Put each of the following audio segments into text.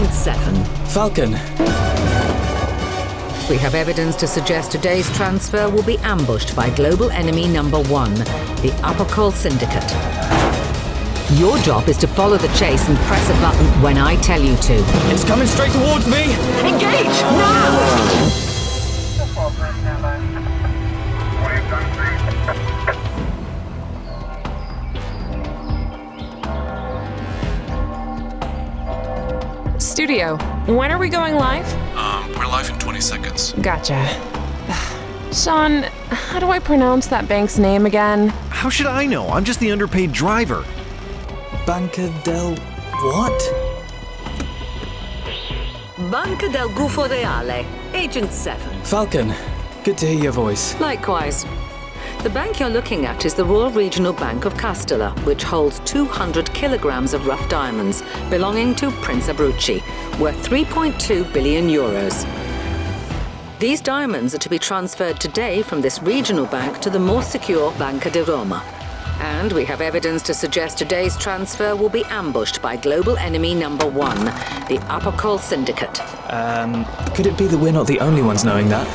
Agent 7. Falcon. We have evidence to suggest today's transfer will be ambushed by global enemy number 1, the APOCAL Syndicate. Your job is to follow the chase and press a button when I tell you to. It's coming straight towards me! Engage! Now! Studio, when are we going live? We're live in 20 seconds. Gotcha. Sean, how do I pronounce that bank's name again? How should I know? I'm just the underpaid driver. Banca del... what? Banca del Gufo Reale, Agent 7. Falcon, good to hear your voice. Likewise. The bank you're looking at is the Royal Regional Bank of Castilla, which holds 200 kilograms of rough diamonds belonging to Prince Abruzzi, worth 3.2 billion euros. These diamonds are to be transferred today from this regional bank to the more secure Banca di Roma. And we have evidence to suggest today's transfer will be ambushed by global enemy number 1, the APOCAL Syndicate. Could it be that we're not the only ones knowing that?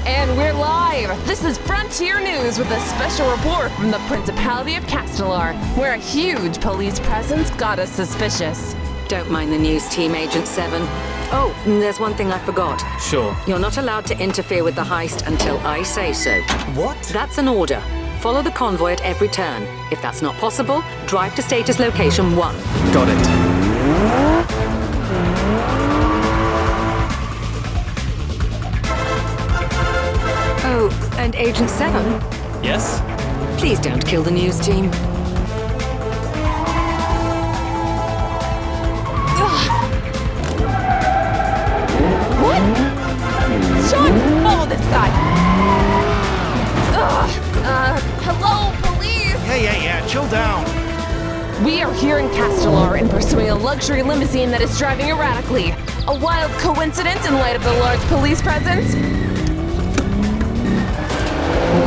And we're live! This is Frontier News with a special report from the Principality of Castellar, where a huge police presence got us suspicious. Don't mind the news team, Agent 7. Oh, and there's one thing I forgot. Sure. You're not allowed to interfere with the heist until I say so. What? That's an order. Follow the convoy at every turn. If that's not possible, drive to status location 1. Got it. Oh, and Agent 7, Yes? please don't kill the news team. What? Sean, follow this guy! Hello, police? Yeah, chill down. We are here in Castellar and pursuing a luxury limousine that is driving erratically. A wild coincidence in light of the large police presence?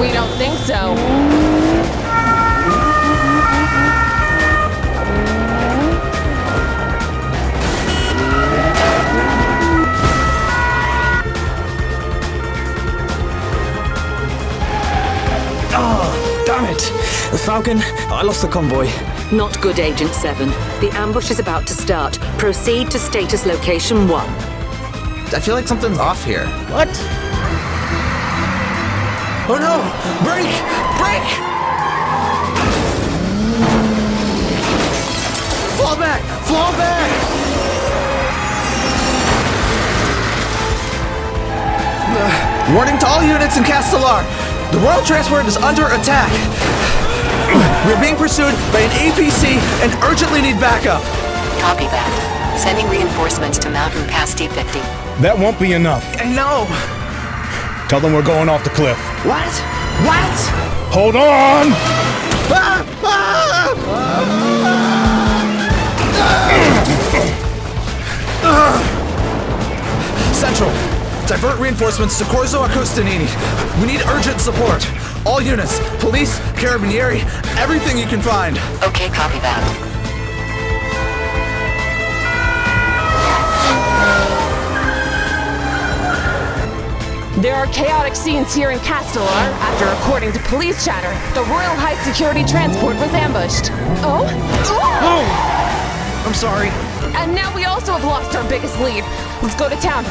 We don't think so. Damn it! Falcon, I lost the convoy. Not good, Agent 7. The ambush is about to start. Proceed to status location 1. I feel like something's off here. What? Oh no! Brake! Brake! Fall back! Fall back! Warning to all units in Castellar! The Royal Transport is under attack! We're being pursued by an APC and urgently need backup! Copy that. Sending reinforcements to Mountain Pass D50. That won't be enough. I know! Tell them we're going off the cliff. What? What? Hold on! Ah! Ah! Central, divert reinforcements to Corso Accostanini. We need urgent support. All units, police, carabinieri, everything you can find. Okay, copy that. There are chaotic scenes here in Castellar after, according to police chatter, the Royal High Security Transport was ambushed. Oh? Oh! I'm sorry. And now we also have lost our biggest lead. Let's go to town.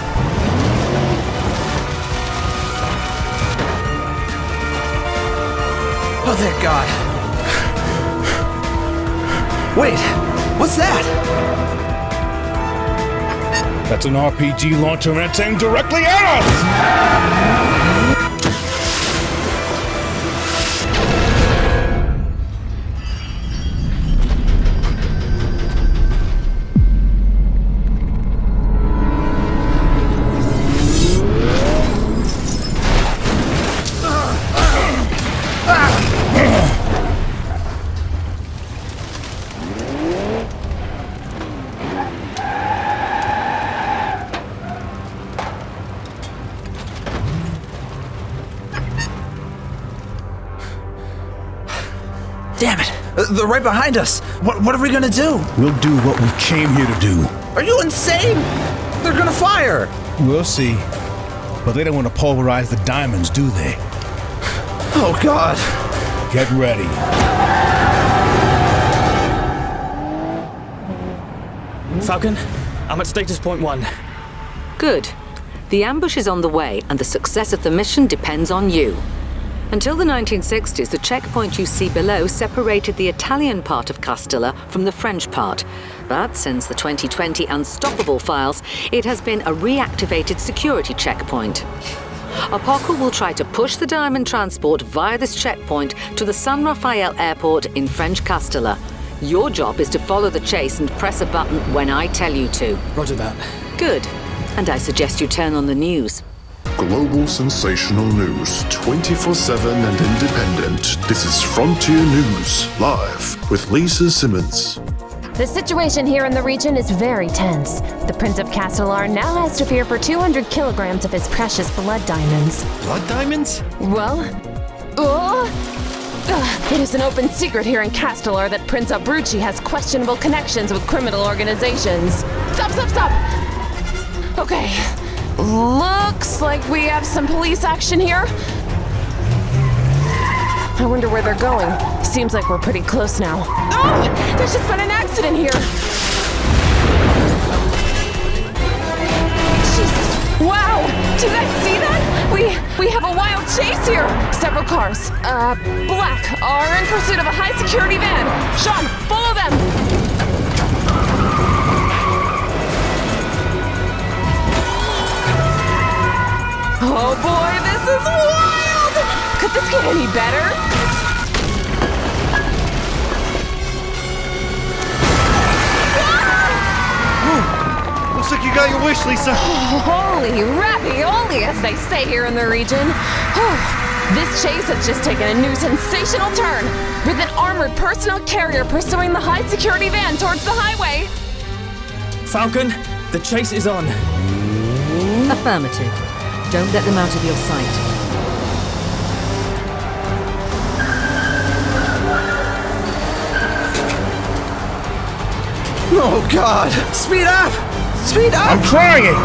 Oh, thank God. Wait, what's that? That's an RPG launcher and it's aimed directly at us! They're right behind us. What are we gonna do? We'll do what we came here to do. Are you insane? They're gonna fire. We'll see. But they don't want to pulverize the diamonds, do they? Oh, God. Get ready. Falcon, I'm at status point 1. Good. The ambush is on the way, and the success of the mission depends on you. Until the 1960s, the checkpoint you see below separated the Italian part of Castilla from the French part. But since the 2020 Unstoppable files, it has been a reactivated security checkpoint. APOCAL will try to push the diamond transport via this checkpoint to the San Rafael airport in French Castilla. Your job is to follow the chase and press a button when I tell you to. Roger that. Good. And I suggest you turn on the news. Global sensational news, 24/7 and independent. This is Frontier News, live with Lisa Simmons. The situation here in the region is very tense. The Prince of Castellar now has to fear for 200 kilograms of his precious blood diamonds. Blood diamonds? Well, it is an open secret here in Castellar that Prince Abruzzi has questionable connections with criminal organizations. Stop! Okay, looks like we have some police action here. I wonder where they're going. Seems like we're pretty close now. Oh! There's just been an accident here! Jesus! Wow! Do you guys see that? We have a wild chase here! Several cars, black, are in pursuit of a high-security van. Sean, follow them! Oh boy, this is wild! Could this get any better? Looks like you got your wish, Lisa. Holy ravioli, as they say here in the region. This chase has just taken a new sensational turn, with an armored personal carrier pursuing the high-security van towards the highway. Falcon, the chase is on. Affirmative. Don't let them out of your sight. Oh, God. Speed up! Speed up! I'm trying!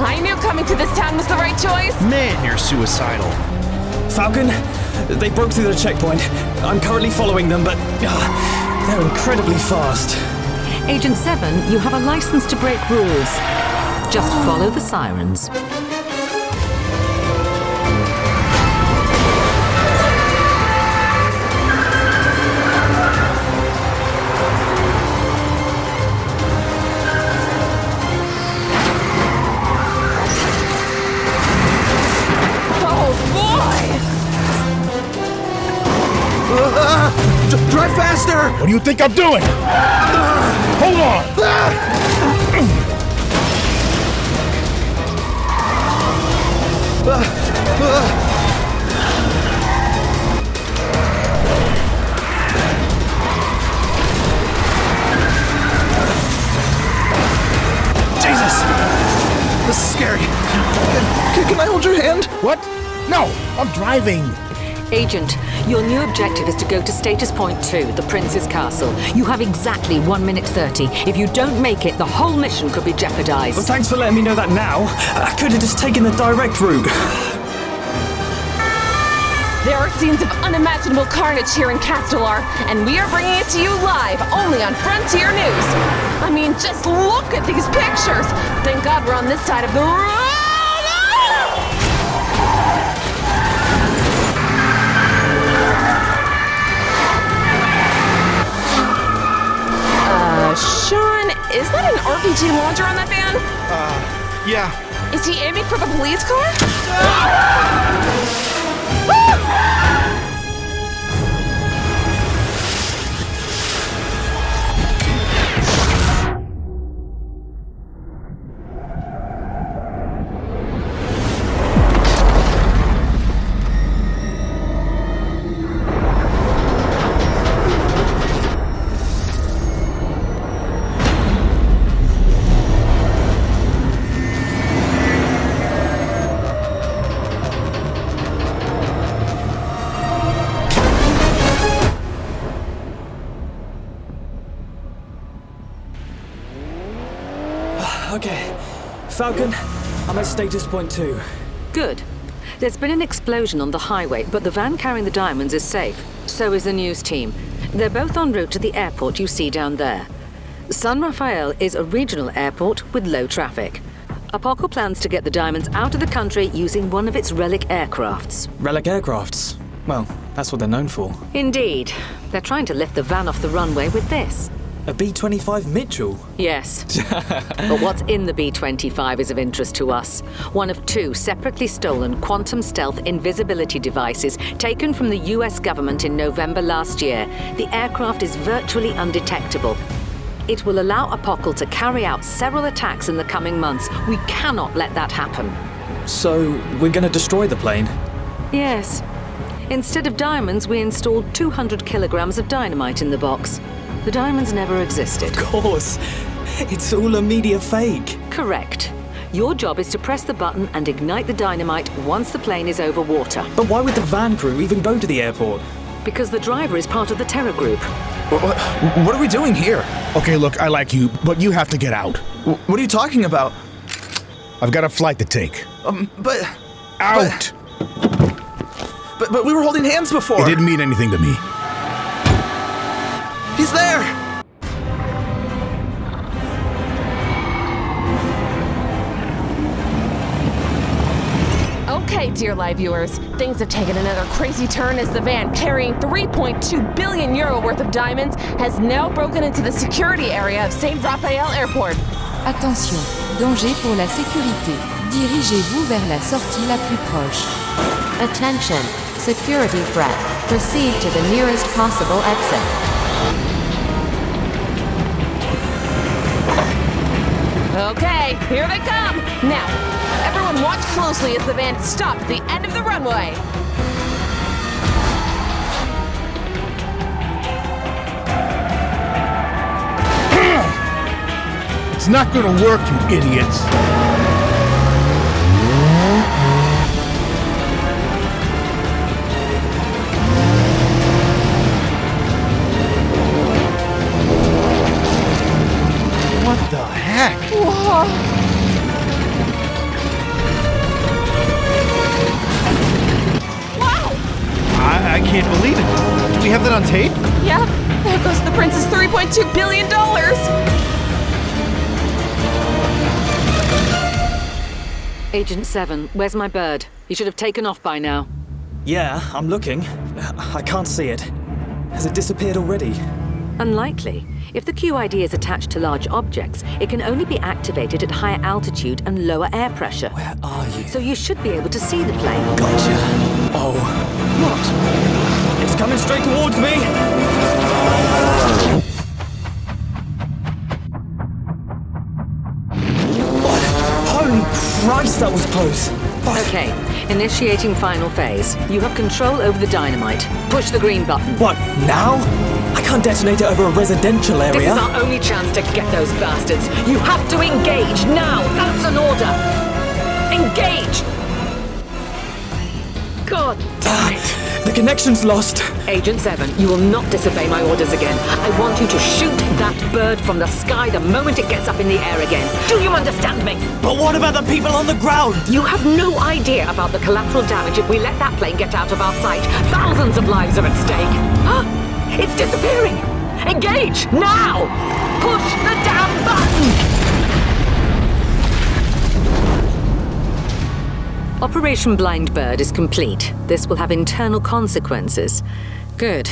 I knew coming to this town was the right choice. Man, you're suicidal. Falcon, they broke through the checkpoint. I'm currently following them, but they're incredibly fast. Agent 7, you have a license to break rules. Just follow the sirens. Drive faster! What do you think I'm doing? Hold on! Jesus! This is scary. Can I hold your hand? What? No, I'm driving. Agent, your new objective is to go to status point 2, the Prince's Castle. You have exactly 1 minute 30. If you don't make it, the whole mission could be jeopardized. Well, thanks for letting me know that now. I could have just taken the direct route. There are scenes of unimaginable carnage here in Castellar, and we are bringing it to you live, only on Frontier News. I mean, just look at these pictures. Thank God we're on this side of the road. Sean, is that an RPG launcher on that van? Yeah. Is he aiming for the police car? Falcon, I'm at status point 2. Good. There's been an explosion on the highway, but the van carrying the diamonds is safe. So is the news team. They're both en route to the airport you see down there. San Rafael is a regional airport with low traffic. APOCAL plans to get the diamonds out of the country using one of its relic aircrafts. Relic aircrafts? Well, that's what they're known for. Indeed. They're trying to lift the van off the runway with this. A B-25 Mitchell? Yes. But what's in the B-25 is of interest to us. One of 2 separately stolen quantum stealth invisibility devices taken from the US government in November last year. The aircraft is virtually undetectable. It will allow APOCAL to carry out several attacks in the coming months. We cannot let that happen. So, we're gonna destroy the plane? Yes. Instead of diamonds, we installed 200 kilograms of dynamite in the box. The diamonds never existed. Of course! It's all a media fake. Correct. Your job is to press the button and ignite the dynamite once the plane is over water. But why would the van crew even go to the airport? Because the driver is part of the terror group. What are we doing here? Okay, look, I like you, but you have to get out. What are you talking about? I've got a flight to take. But Out! But we were holding hands before. It didn't mean anything to me. He's there! Okay, dear live viewers, things have taken another crazy turn as the van carrying 3.2 billion euro worth of diamonds has now broken into the security area of Saint Raphael Airport. Attention, danger pour la sécurité. Dirigez-vous vers la sortie la plus proche. Attention, security threat. Proceed to the nearest possible exit. Okay, here they come! Now, everyone watch closely as the van stops at the end of the runway. It's not gonna work, you idiots. What the heck? Whoa! I can't believe it. Do we have that on tape? Yeah, there goes the prince's $3.2 billion! Agent 7, where's my bird? He should have taken off by now. Yeah, I'm looking. I can't see it. Has it disappeared already? Unlikely. If the QID is attached to large objects, it can only be activated at higher altitude and lower air pressure. Where are you? So you should be able to see the plane. Gotcha. Oh. What? It's coming straight towards me! What? Holy Christ, that was close! Fuck. Okay, initiating final phase. You have control over the dynamite. Push the green button. What, now? I can't detonate it over a residential area. This is our only chance to get those bastards. You have to engage now. That's an order. Engage! God damn it. The connection's lost. Agent 7, you will not disobey my orders again. I want you to shoot that bird from the sky the moment it gets up in the air again. Do you understand me? But what about the people on the ground? You have no idea about the collateral damage if we let that plane get out of our sight. Thousands of lives are at stake. It's disappearing! Engage! Now! Push the damn button! Operation Blind Bird is complete. This will have internal consequences. Good.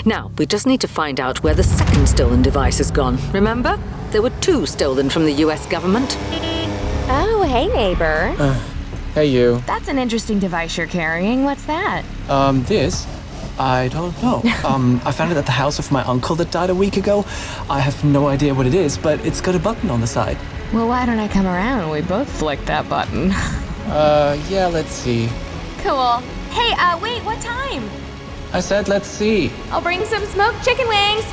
Now, we just need to find out where the second stolen device has gone. Remember? There were 2 stolen from the US government. Oh, hey, neighbor. Hey, you. That's an interesting device you're carrying. What's that? This? I don't know. I found it at the house of my uncle that died a week ago. I have no idea what it is, but it's got a button on the side. Well, why don't I come around and we both flick that button? Yeah, let's see. Cool. Hey, wait, what time? I said let's see. I'll bring some smoked chicken wings.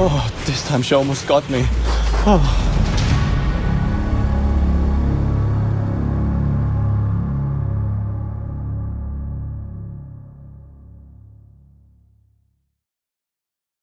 Oh, this time she almost got me. Oh.